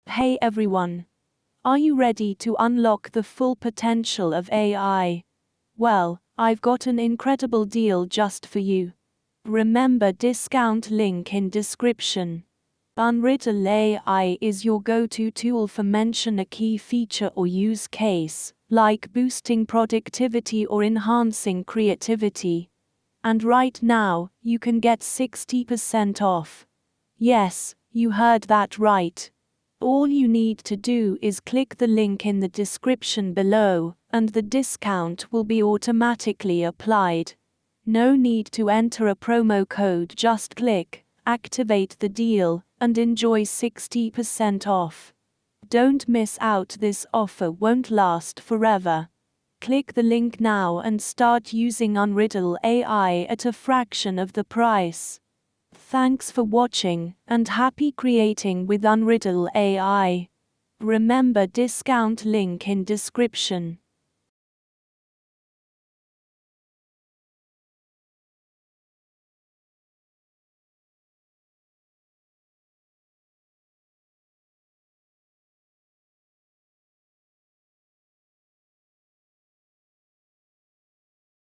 Hey everyone! Are you ready to unlock the full potential of AI? Well, I've got an incredible deal just for you. Remember, discount link in description. Unriddleai is your go-to tool for mention a key feature or use case, like boosting productivity or enhancing creativity. And right now, you can get 60% off. Yes, you heard that right. All you need to do is click the link in the description below, and the discount will be automatically applied. No need to enter a promo code, just click, activate the deal, and enjoy 60% off. Don't miss out, this offer won't last forever. Click the link now and start using Unriddleai at a fraction of the price. Thanks for watching, and happy creating with Unriddleai. Remember, discount link in description.